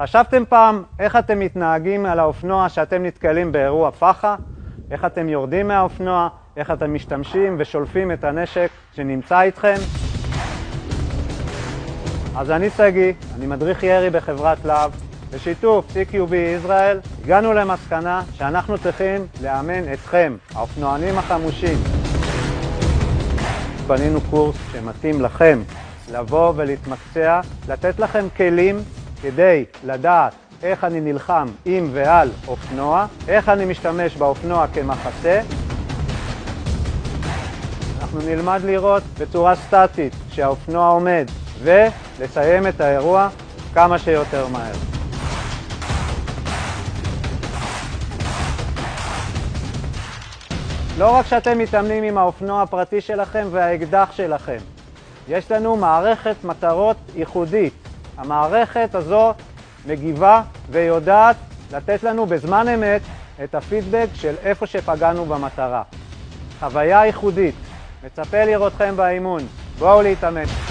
חשבתם פעם איך אתם מתנהגים על האופנוע שאתם נתקלים באירוע פח"ע? איך אתם יורדים מהאופנוע? איך אתם משתמשים ושולפים את הנשק שנמצא איתכם? אז אני סגי, אני מדריך ירי בחברת להב. בשיתוף CQB ישראל הגענו למסקנה שאנחנו צריכים לאמן אתכם, האופנוענים החמושים. בנינו קורס שמתאים לכם לבוא ולהתמקצע, לתת לכם כלים כדי לדעת איך אני נלחם עם ועל אופנוע, איך אני משתמש באופנוע כמחסה. אנחנו נלמד לראות בצורה סטטית שהאופנוע עומד ולסיים את האירוע כמה שיותר מהר. לא רק שאתם מתאמנים עם האופנוע הפרטי שלכם והאקדח שלכם, יש לנו מערכת מטרות ייחודית. המערכת הזו מגיבה ויודעת לתת לנו בזמן אמת את הפידבק של איפה שפגענו במטרה. חוויה ייחודית. מצפה לראותכם באימון. בואו להתאמן.